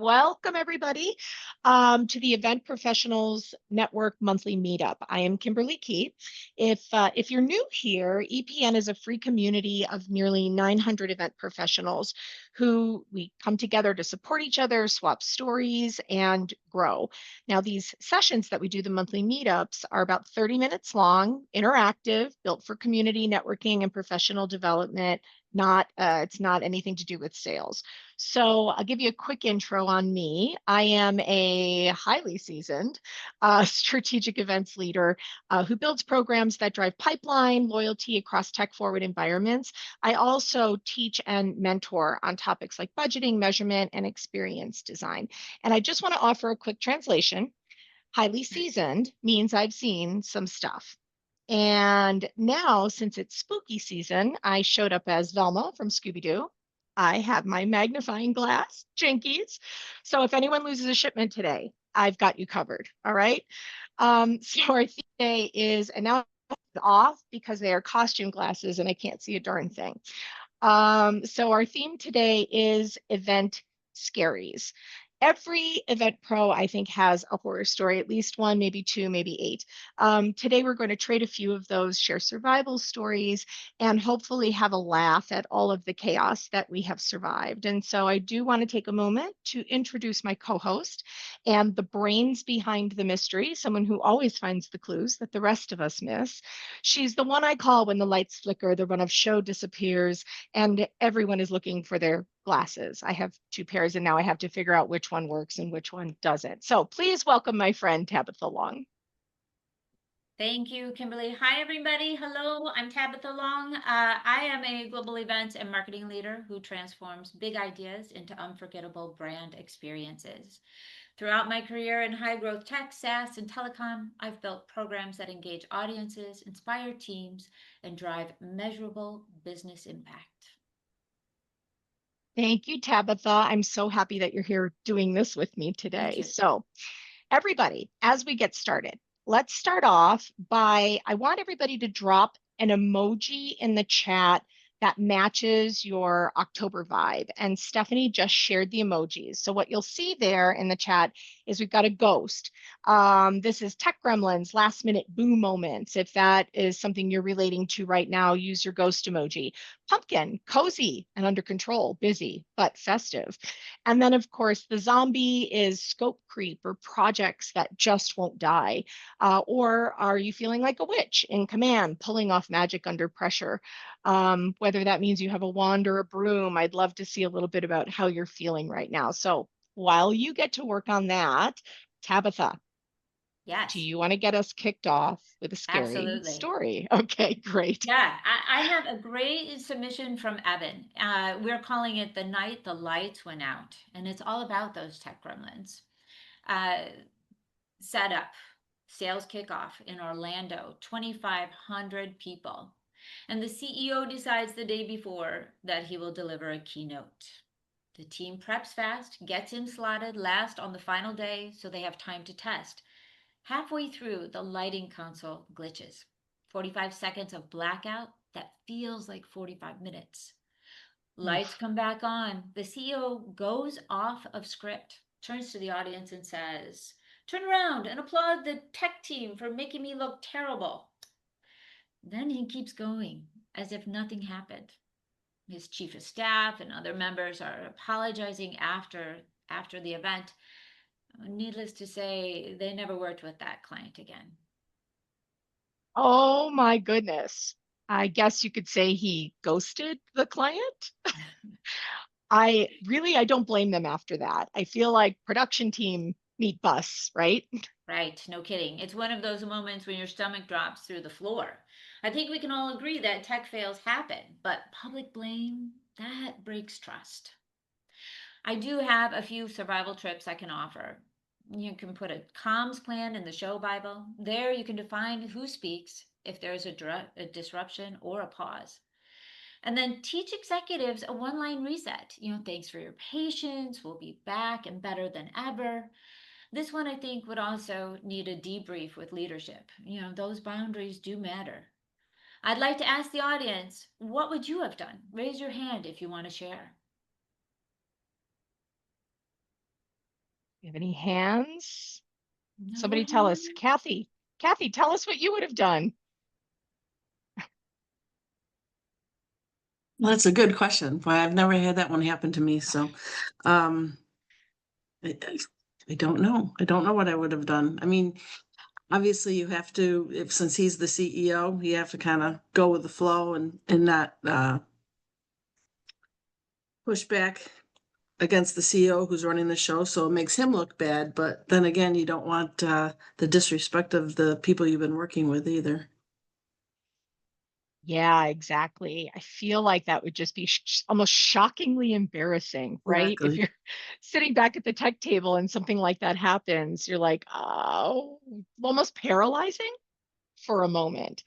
Welcome, everybody, to the Event Professionals Network monthly meetup. I am Kimberly Key. If you're new here, EPN is a free community of nearly 900 event professionals who we come together to support each other, swap stories, and grow. Now, these sessions that we do, the monthly meetups, are about 30 minutes long, interactive, built for community networking and professional development. It's not anything to do with sales. So I'll give you a quick intro on me. I am a highly seasoned strategic events leader who builds programs that drive pipeline loyalty across tech forward environments. I also teach and mentor on topics like budgeting, measurement, and experience design. And I just want to offer a quick translation. Highly seasoned means I've seen some stuff. And now, since it's spooky season, I showed up as Velma from Scooby Doo. I have my magnifying glass, Jinkies. So if anyone loses a shipment today, I've got you covered. All right. So our theme today is, and now it's off because they are costume glasses and I can't see a darn thing. So our theme today is event scaries. Every event pro, I think, has a horror story, at least one, maybe two, maybe eight. Today, we're going to trade a few of those, share survival stories, and hopefully have a laugh at all of the chaos that we have survived. And so I do want to take a moment to introduce my co-host and the brains behind the mystery, someone who always finds the clues that the rest of us miss. She's the one I call when the lights flicker, the run of show disappears, and everyone is looking for their glasses. I have two pairs and now I have to figure out which one works and which one doesn't. So please welcome my friend Tabitha Long. Thank you, Kimberly. Hi, everybody. Hello, I'm Tabitha Long. I am a global events and marketing leader who transforms big ideas into unforgettable brand experiences. Throughout my career in high growth tech, SaaS, and telecom, I've built programs that engage audiences, inspire teams, and drive measurable business impact. Thank you, Tabitha. I'm so happy that you're here doing this with me Me today. too. So everybody, as we get started, let's start off by I want everybody to drop an emoji in the chat that matches your October vibe. And Stephanie just shared the emojis. So what you'll see there in the chat is we've got a ghost. This is Tech Gremlins, last minute boo moments. If that is something you're relating to right now, use your ghost emoji. Pumpkin, cozy and under control, busy, but festive. And then, of course, the zombie is scope creep or projects that just won't die. Or are you feeling like a witch in command, pulling off magic under pressure? Whether that means you have a wand or a broom, I'd love to see a little bit about how you're feeling right now. So while you get to work on that, Tabitha, do Yes, you want to get us kicked off with a scary absolutely. story? Okay, great. Yeah, I have a great submission from Evan. We're calling it The Night the Lights Went Out, and it's all about those tech gremlins. Uh, Setup, sales kickoff in Orlando, 2,500 people. And the CEO decides the day before that he will deliver a keynote. The team preps fast, gets in slotted last on the final day so they have time to test. Halfway through, the lighting console glitches. 45 seconds of blackout that feels like 45 minutes. Lights Oof. come back on. The CEO goes off of script, turns to the audience and says, "Turn around and applaud the tech team for making me look terrible." Then he keeps going as if nothing happened. His chief of staff and other members are apologizing after the event. Needless to say, they never worked with that client again. Oh my goodness. I guess you could say he ghosted the client. I don't blame them after that. I feel like production team meet bus, right? Right, no kidding. It's one of those moments when your stomach drops through the floor. I think we can all agree that tech fails happen, but public blame, that breaks trust. I do have a few survival tips I can offer. You can put a comms plan in the show Bible. There you can define who speaks, if there's a disruption or a pause. And then teach executives a one line reset. Thanks for your patience. We'll be back and better than ever. This one, I think, would also need a debrief with leadership. Those boundaries do matter. I'd like to ask the audience, what would you have done? Raise your hand if you want to share. You have any hands? No Somebody tell us. hands? Kathy, Kathy, tell us what you would have done. Well, that's a good question. Why I've never had that one happen to me. So, um, I, I I don't know. I don't know what I would have done. I mean, obviously you have to, if since he's the CEO, you have to kind of go with the flow and not push back against the CEO who's running the show. So it makes him look bad. But then again, you don't want the disrespect of the people you've been working with either. Yeah, exactly. I feel like that would just be almost shockingly embarrassing, right? If Exactly. you're sitting back at the tech table and something like that happens, you're like, oh, almost paralyzing for a moment.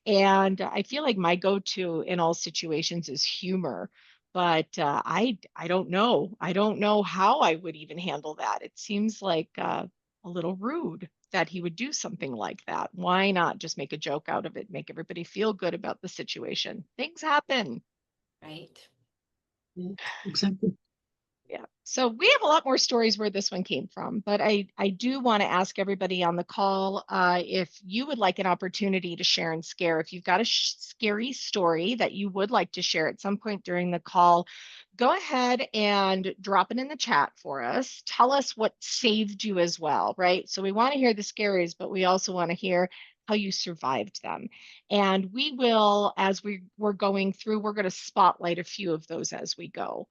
And I feel like my go-to in all situations is humor, but I don't know. I don't know how I would even handle that. It seems like a little rude that he would do something like that. Why not just make a joke out of it, make everybody feel good about the situation? Things happen. Right. Yeah, exactly. Yeah. So we have a lot more stories where this one came from, but I do want to ask everybody on the call if you would like an opportunity to share and scare. If you've got a scary story that you would like to share at some point during the call, go ahead and drop it in the chat for us. Tell us what saved you as well, right? So we want to hear the scaries, but we also want to hear how you survived them. And we will, as we're going through, we're going to spotlight a few of those as we go.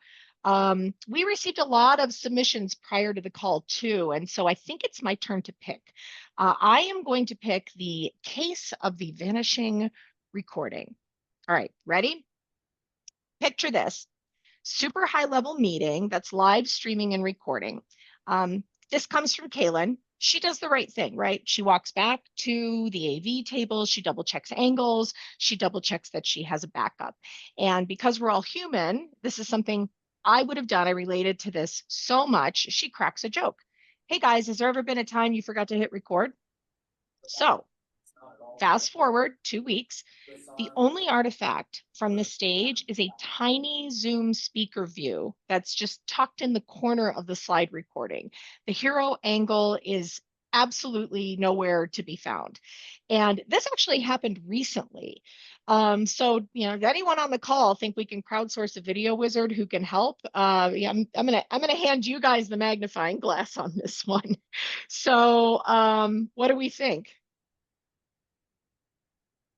We received a lot of submissions prior to the call too, and so I think it's my turn to pick. I am going to pick the case of the vanishing recording. All right, ready? Picture this super high level meeting that's live streaming and recording. This comes from Kaylin. She does the right thing, right? She walks back to the AV table. She double checks angles. She double checks that she has a backup. And because we're all human, this is something I would have done. I related to this so much. She cracks a joke. Hey guys, has there ever been a time you forgot to hit record? So fast forward 2 weeks. The only artifact from the stage is a tiny Zoom speaker view that's just tucked in the corner of the slide recording. The hero angle is absolutely nowhere to be found. And this actually happened recently. So, does anyone on the call think we can crowdsource a video wizard who can help? Yeah, I'm gonna hand you guys the magnifying glass on this one. So, what do we think?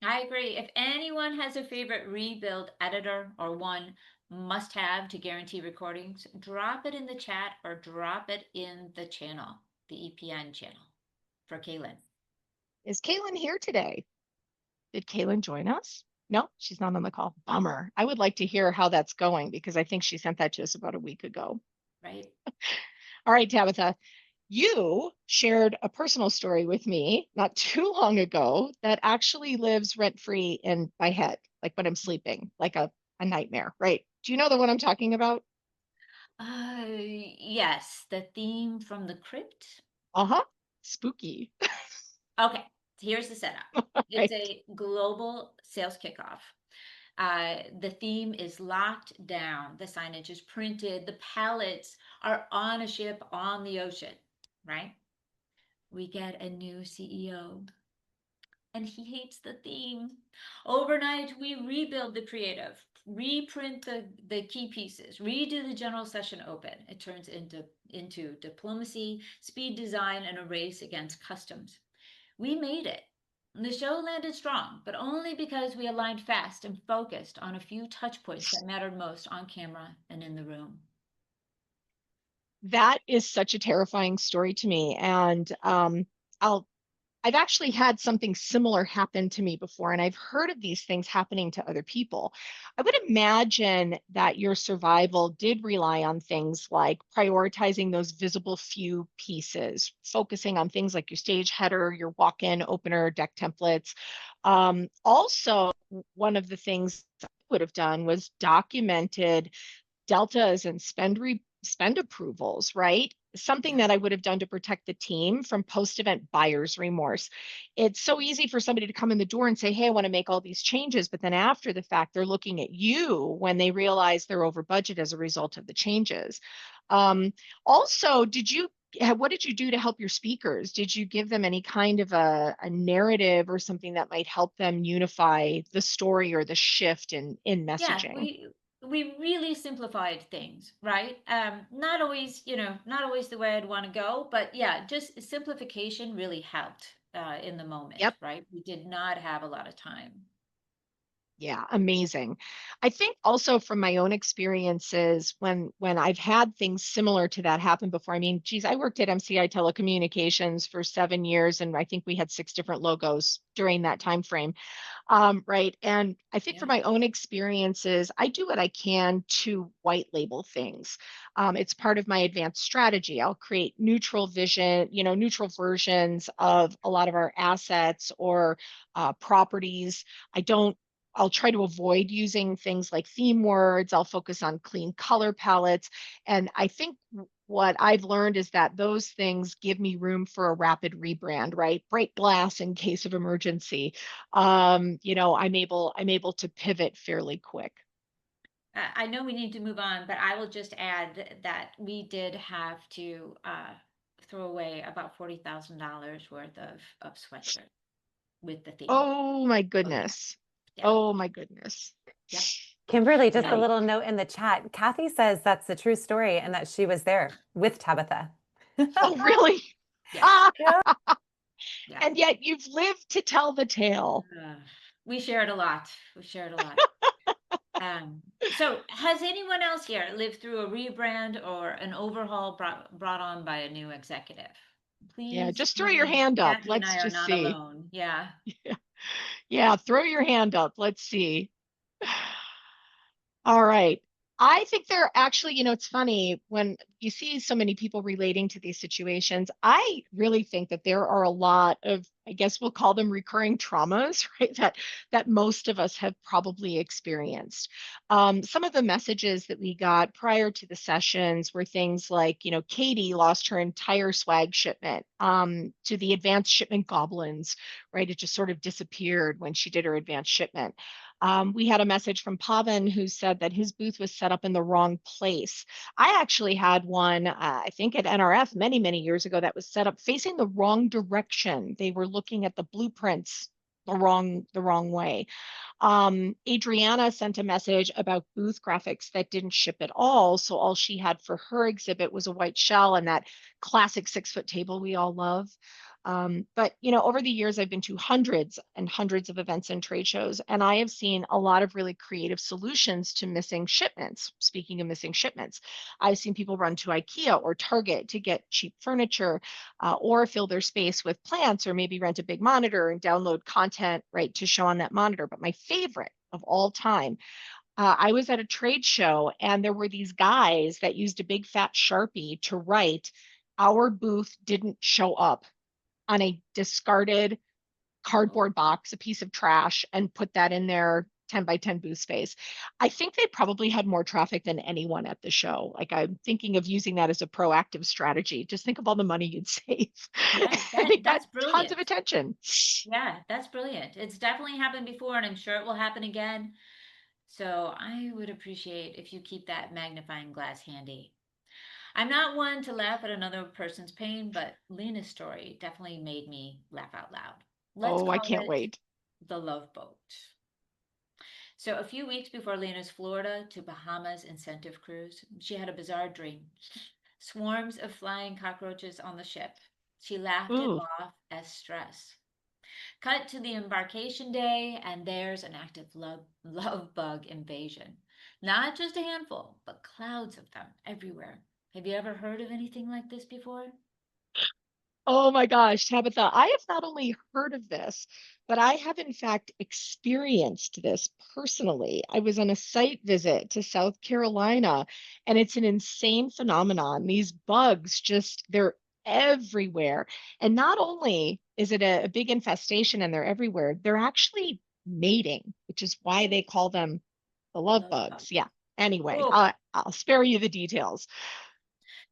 I agree. If anyone has a favorite rebuild editor or one must have to guarantee recordings, drop it in the chat or drop it in the channel, the EPN channel for Kaylin. Is Kaylin here today? Did Kaylin join us? No, she's not on the call. Bummer. I would like to hear how that's going because I think she sent that to us about a week ago. Right? All right, Tabitha, you shared a personal story with me not too long ago that actually lives rent free in my head, like when I'm sleeping, like a nightmare, right? Do you know the one I'm talking about? Yes, the theme from the crypt. Uh-huh. Spooky. Okay, here's the setup. It's Right. a global sales kickoff. The theme is locked down. The signage is printed. The pallets are on a ship on the ocean, right? We get a new CEO and he hates the theme. Overnight, we rebuild the creative, reprint the key pieces, redo the general session open. It turns into diplomacy, speed design, and a race against customs. We made it. The show landed strong, but only because we aligned fast and focused on a few touch points that mattered most on camera and in the room. That is such a terrifying story to me. And I'll I've actually had something similar happen to me before, and I've heard of these things happening to other people. I would imagine that your survival did rely on things like prioritizing those visible few pieces, focusing on things like your stage header, your walk-in opener, deck templates. Also, one of the things I would have done was documented deltas and spend approvals, right? Something Yeah. that I would have done to protect the team from post-event buyer's remorse. It's so easy for somebody to come in the door and say, "Hey, I want to make all these changes," but then after the fact, they're looking at you when they realize they're over budget as a result of the changes. Um, Also, did you what did you do to help your speakers? Did you give them any kind of a narrative or something that might help them unify the story or the shift in Yeah, messaging? we really simplified things, right? Not always, not always the way I'd want to go, but yeah, just simplification really helped in the moment, Yep. right? We did not have a lot of time. Yeah, amazing. I think also from my own experiences when I've had things similar to that happen before. I mean, geez, I worked at MCI Telecommunications for 7 years, and I think we had 6 different logos during that time frame. Right. And I think Yeah. from my own experiences, I do what I can to white label things. It's part of my advanced strategy. I'll create neutral vision, neutral versions of a lot of our assets or properties. I don't I'll try to avoid using things like theme words. I'll focus on clean color palettes. And I think what I've learned is that those things give me room for a rapid rebrand, right? Break glass in case of emergency. I'm able to pivot fairly quick. I know we need to move on, but I will just add that we did have to throw away about $40,000 worth of sweatshirts with the theme. Oh my Oh yeah, goodness. yeah, Oh my goodness. yep. Kimberly, just a Right. little note in the chat. Kathy says that's the true story and that she was there with Tabitha. Oh, really? Yes, Ah, Yeah. yeah. and yet you've lived to tell the tale. Uh, we shared a lot. We shared a lot. So has anyone else here lived through a rebrand or an overhaul brought on by a new executive? Yeah, Please just throw tell your me hand up. Kathy and Let's I are just not see. alone. Yeah. Yeah, throw your hand up. Let's see. All right. I think there are actually, it's funny when you see so many people relating to these situations. I really think that there are a lot of, I guess we'll call them recurring traumas, right? That most of us have probably experienced. Some of the messages that we got prior to the sessions were things like, Katie lost her entire swag shipment to the advanced shipment goblins, right? It just sort of disappeared when she did her advanced shipment. We had a message from Pavan who said that his booth was set up in the wrong place. I actually had one, I think at NRF many, many years ago, that was set up facing the wrong direction. They were looking at the blueprints the wrong way. Adriana sent a message about booth graphics that didn't ship at all. So all she had for her exhibit was a white shell and that classic 6 foot table we all love. But over the years, I've been to hundreds and hundreds of events and trade shows, and I have seen a lot of really creative solutions to missing shipments. Speaking of missing shipments, I've seen people run to IKEA or Target to get cheap furniture, or fill their space with plants, or maybe rent a big monitor and download content right to show on that monitor. But my favorite of all time, I was at a trade show and there were these guys that used a big fat Sharpie to write, "Our booth didn't show up," on a discarded Oh, cardboard box, a piece of trash, and put that in their 10 by 10 booth space. I think they probably had more traffic than anyone at the show. Like I'm thinking of using that as a proactive strategy. Just think of all the money you'd save. yeah, And it got that's tons of brilliant. attention. Yeah, that's brilliant. It's definitely happened before, and I'm sure it will happen again. So I would appreciate if you keep that magnifying glass handy. I'm not one to laugh at another person's pain, but Lena's story definitely made me laugh out loud. Let's Oh, I call can't it wait. the Love Boat. So a few weeks before Lena's Florida to Bahamas incentive cruise, she had a bizarre dream. Swarms of flying cockroaches on the ship. She laughed it Ooh. off as stress. Cut to the embarkation day, and there's an active love bug invasion. Not just a handful, but clouds of them everywhere. Have you ever heard of anything like this before? Oh my gosh, Tabitha, I have not only heard of this, but I have in fact experienced this personally. I was on a site visit to South Carolina, and it's an insane phenomenon. These bugs just, they're everywhere. And not only is it a big infestation and they're everywhere, they're actually mating, which is why they call them the The love love bug. bugs. Yeah. Anyway, Oh, I'll spare you the details.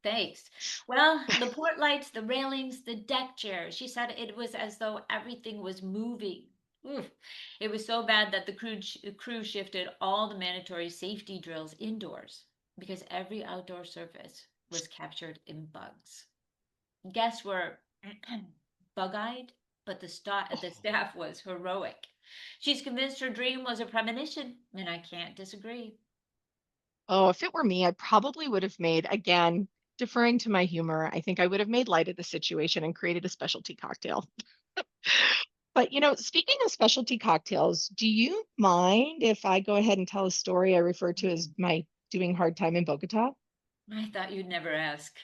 thanks. Well, the port lights, the railings, the deck chairs. She said it was as though everything was moving. Oof. It was so bad that the crew shifted all the mandatory safety drills indoors because every outdoor surface was captured in bugs. Guests were bug-eyed, but the staff was heroic. She's convinced her dream was a premonition, and I can't disagree. Oh, if it were me, I probably would have made, again, deferring to my humor, I think I would have made light of the situation and created a specialty cocktail. But, speaking of specialty cocktails, do you mind if I go ahead and tell a story I refer to as my doing hard time in Bogota? I thought you'd never ask.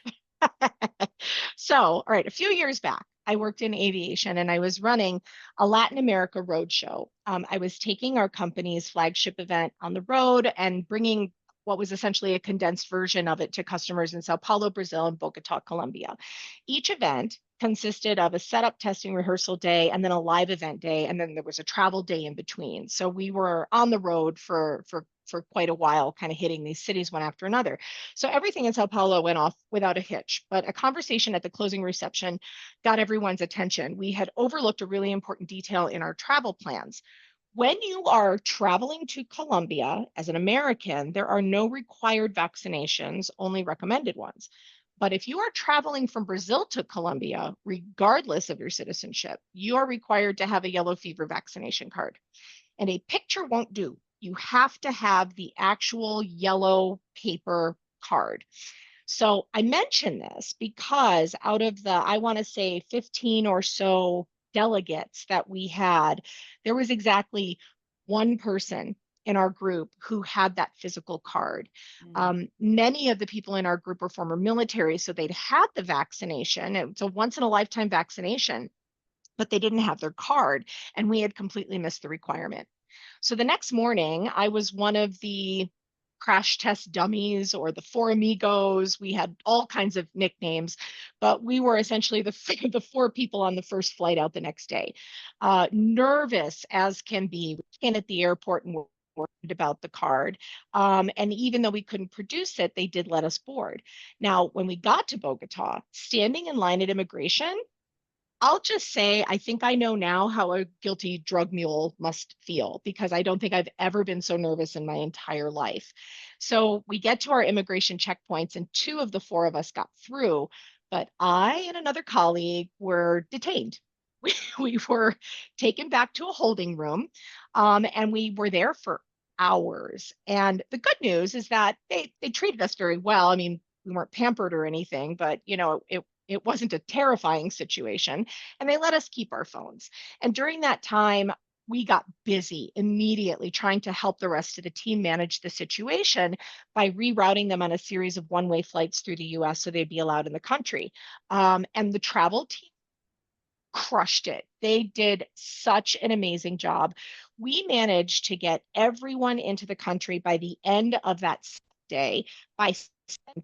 So, all right, a few years back, I worked in aviation and I was running a Latin America roadshow. I was taking our company's flagship event on the road and bringing what was essentially a condensed version of it to customers in Sao Paulo, Brazil, and Bogota, Colombia. Each event consisted of a setup, testing, rehearsal day, and then a live event day, and then there was a travel day in between. So we were on the road for quite a while, kind of hitting these cities one after another. So everything in Sao Paulo went off without a hitch, but a conversation at the closing reception got everyone's attention. We had overlooked a really important detail in our travel plans. When you are traveling to Colombia as an American, there are no required vaccinations, only recommended ones. But if you are traveling from Brazil to Colombia, regardless of your citizenship, you are required to have a yellow fever vaccination card. And a picture won't do. You have to have the actual yellow paper card. So I mention this because out of the, I want to say 15 or so delegates that we had, there was exactly one person in our group who had that physical card. Many of the people in our group were former military, so they'd had the vaccination. It's a once in a lifetime vaccination, but they didn't have their card, and we had completely missed the requirement. So the next morning, I was one of the crash test dummies or the four amigos. We had all kinds of nicknames, but we were essentially the four people on the first flight out the next day. Nervous as can be, in at the airport and worried about the card. And even though we couldn't produce it, they did let us board. Now, when we got to Bogota, standing in line at immigration, I'll just say, I think I know now how a guilty drug mule must feel because I don't think I've ever been so nervous in my entire life. So we get to our immigration checkpoints, and two of the four of us got through, but I and another colleague were detained. We were taken back to a holding room, and we were there for hours. And the good news is that they treated us very well. I mean, we weren't pampered or anything, but it wasn't a terrifying situation, and they let us keep our phones. And during that time, we got busy immediately trying to help the rest of the team manage the situation by rerouting them on a series of one-way flights through the US so they'd be allowed in the country. And the travel team crushed it. They did such an amazing job. We managed to get everyone into the country by the end of that day by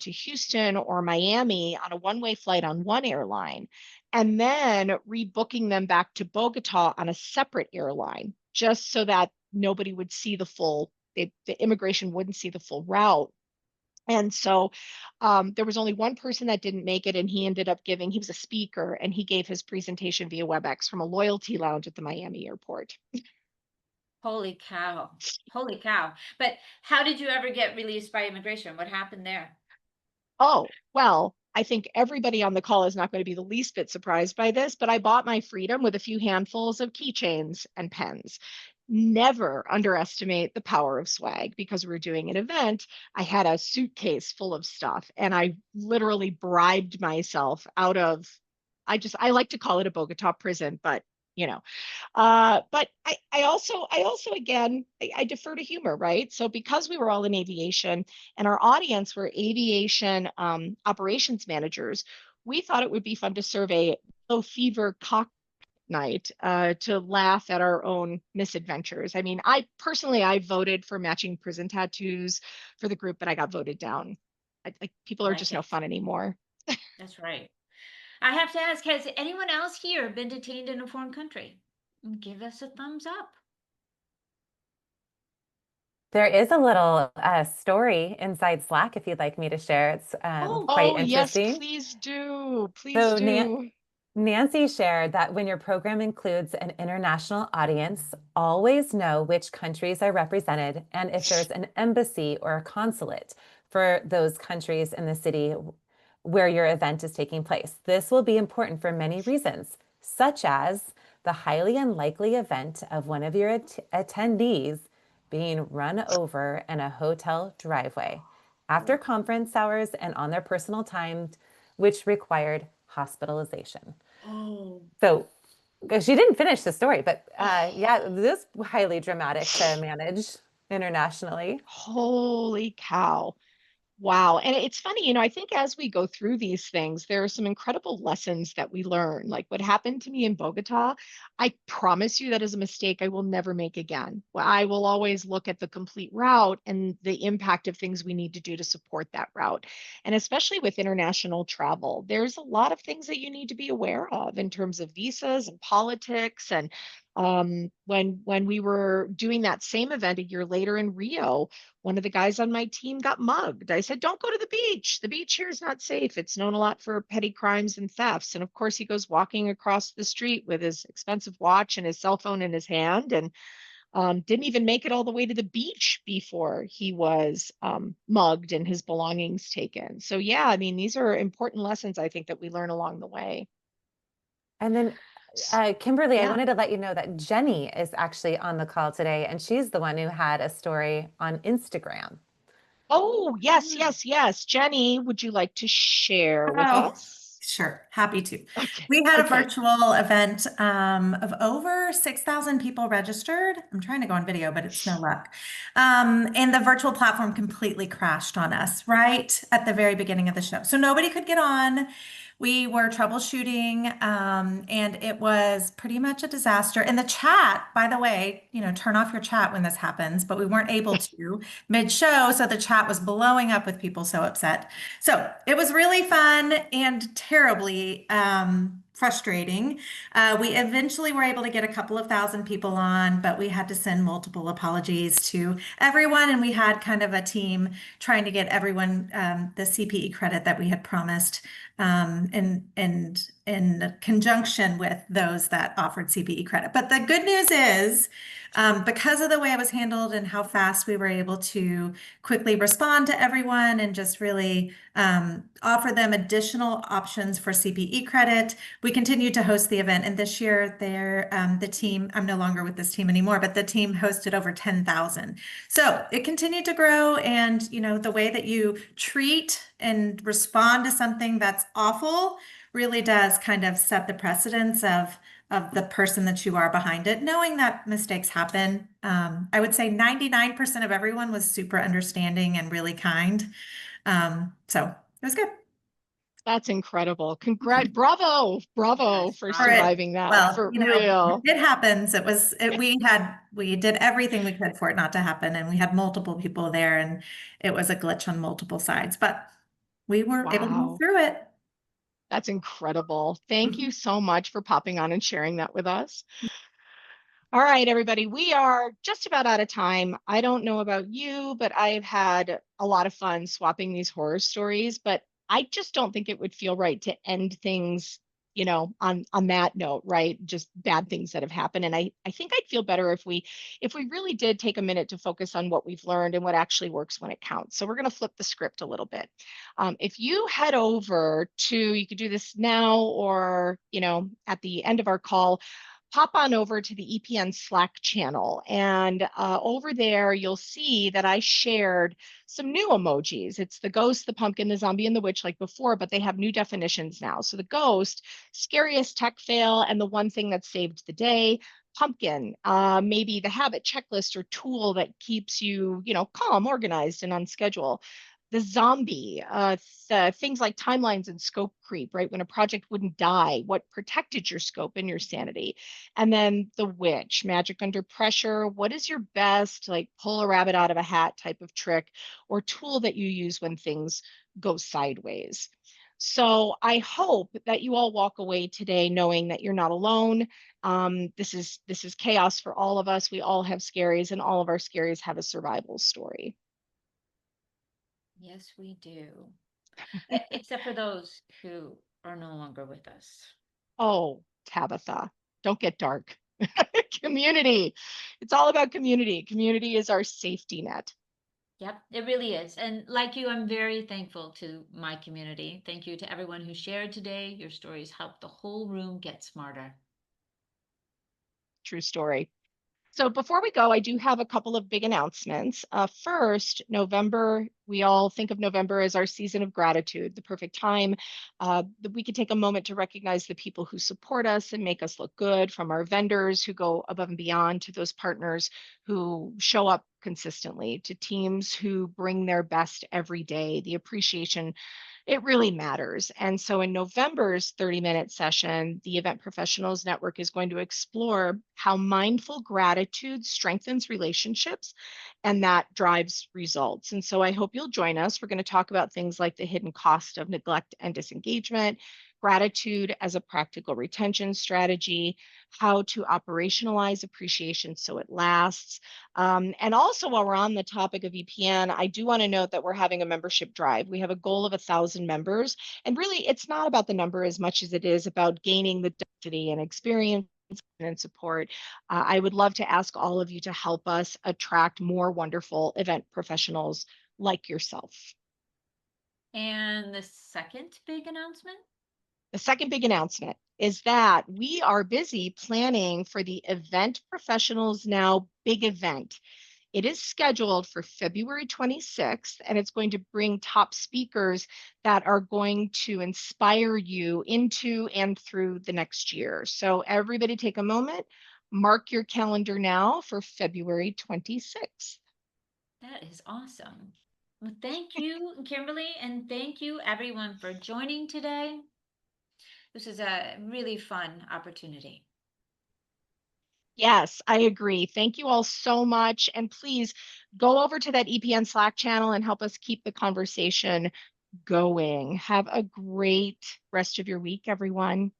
to Houston or Miami on a one-way flight on one airline, and then rebooking them back to Bogota on a separate airline, just so that nobody would see the immigration wouldn't see the full route. And so there was only one person that didn't make it, and he was a speaker, and he gave his presentation via WebEx from a loyalty lounge at the Miami airport. Holy cow. Holy cow. But how did you ever get released by immigration? What happened there? Oh, well, I think everybody on the call is not going to be the least bit surprised by this, but I bought my freedom with a few handfuls of keychains and pens. Never underestimate the power of swag because we were doing an event. I had a suitcase full of stuff and I literally bribed myself out of, I like to call it a Bogota prison, but but I also again, I defer to humor, right? So because we were all in aviation and our audience were aviation operations managers, we thought it would be fun to serve a low fever cocktail night to laugh at our own misadventures. I mean, I voted for matching prison tattoos for the group, but I got voted down. People are Like just no it. fun anymore. That's right. I have to ask, has anyone else here been detained in a foreign country? Give us a thumbs up. There is a little story inside Slack if you'd like me to share. It's quite Oh, yes, interesting. please do. Please So do. Nancy shared that when your program includes an international audience, always know which countries are represented and if there's an embassy or a consulate for those countries in the city where your event is taking place. This will be important for many reasons, such as the highly unlikely event of one of your attendees being run over in a hotel driveway after conference hours and on their personal time, which required hospitalization. Oh, So she didn't finish the story, but yeah, this is highly dramatic to manage internationally. Holy cow. Wow. And it's funny, I think as we go through these things, there are some incredible lessons that we learn. Like what happened to me in Bogota, I promise you that is a mistake I will never make again. Well, I will always look at the complete route and the impact of things we need to do to support that route. And especially with international travel, there's a lot of things that you need to be aware of in terms of visas and politics. And when we were doing that same event a year later in Rio, one of the guys on my team got mugged. I said, don't go to the beach. The beach here is not safe. It's known a lot for petty crimes and thefts. And of course, he goes walking across the street with his expensive watch and his cell phone in his hand, and didn't even make it all the way to the beach before he was mugged and his belongings taken. So, yeah, I mean, these are important lessons I think that we learn along the way. And then, Kimberly, I Yeah. wanted to let you know that Jenny is actually on the call today, and she's the one who had a story on Instagram. Oh, yes, yes, yes. Jenny, would you like to share with Oh, us? sure. Happy to. Okay. We had a Okay. virtual event of over 6,000 people registered. I'm trying to go on video, but it's no luck. And the virtual platform completely crashed on us right at the very beginning of the show. So nobody could get on. We were troubleshooting, and it was pretty much a disaster. And the chat, by the way, turn off your chat when this happens, but we weren't able to mid-show. So the chat was blowing up with people so upset. So it was really fun and terribly frustrating. We eventually were able to get a couple of thousand people on, but we had to send multiple apologies to everyone. And we had kind of a team trying to get everyone the CPE credit that we had promised, in conjunction with those that offered CPE credit. But the good news is, because of the way it was handled and how fast we were able to quickly respond to everyone and just really offer them additional options for CPE credit, we continued to host the event. And this year, the team, I'm no longer with this team anymore, but the team hosted over 10,000. So it continued to grow. And, the way that you treat and respond to something that's awful really does kind of set the precedence of the person that you are behind it, knowing that mistakes happen. I would say 99% of everyone was super understanding and really kind. So it was good. That's incredible. Bravo for Yes, For it, surviving that, well, for real. it happens. We did everything we could for it not to happen, and we had multiple people there, and it was a glitch on multiple sides, but we were able to move Wow. through it. That's incredible. Thank you so much for popping on and sharing that with us. All right, everybody, we are just about out of time. I don't know about you, but I've had a lot of fun swapping these horror stories, but I just don't think it would feel right to end things, on that note, right? Just bad things that have happened. And I think I'd feel better if we really did take a minute to focus on what we've learned and what actually works when it counts. So we're going to flip the script a little bit. If you head over to, you could do this now or, at the end of our call, pop on over to the EPN Slack channel. And over there, you'll see that I shared some new emojis. It's the ghost, the pumpkin, the zombie, and the witch like before, but they have new definitions now. So the ghost, scariest tech fail, and the one thing that saved the day. Pumpkin, maybe the habit checklist or tool that keeps you, calm, organized, and on schedule. The zombie, things like timelines and scope creep, right? When a project wouldn't die, what protected your scope and your sanity? And then the witch, magic under pressure. What is your best, like pull a rabbit out of a hat type of trick or tool that you use when things go sideways? So I hope that you all walk away today knowing that you're not alone. This is chaos for all of us. We all have scaries, and all of our scaries have a survival story. yes, we do. Except for those who are no longer with us. Oh, Tabitha, don't get dark. Community. It's all about community. Community is our safety net. Yep, it really is. And like you, I'm very thankful to my community. Thank you to everyone who shared today. Your stories helped the whole room get smarter. True story. So before we go, I do have a couple of big announcements. First, November, we all think of November as our season of gratitude, the perfect time that we can take a moment to recognize the people who support us and make us look good, from our vendors who go above and beyond to those partners who show up consistently, to teams who bring their best every day. The appreciation, it really matters. And so in November's 30-minute session, the Event Professionals Network is going to explore how mindful gratitude strengthens relationships and that drives results. And so I hope you'll join us. We're going to talk about things like the hidden cost of neglect and disengagement, gratitude as a practical retention strategy, how to operationalize appreciation so it lasts. And also, while we're on the topic of EPN, I do want to note that we're having a membership drive. We have a goal of 1,000 members. And really, it's not about the number as much as it is about gaining the density and experience and support. I would love to ask all of you to help us attract more wonderful event professionals like yourself. And the second big announcement? The second big announcement is that we are busy planning for the Event Professionals Now big event. It is scheduled for February 26th, and it's going to bring top speakers that are going to inspire you into and through the next year. So everybody take a moment, mark your calendar now for February 26th. That is awesome. Well, thank you, Kimberly, and thank you everyone for joining today. This is a really fun opportunity. Yes, I agree. Thank you all so much. And please go over to that EPN Slack channel and help us keep the conversation going. Have a great rest of your week, everyone.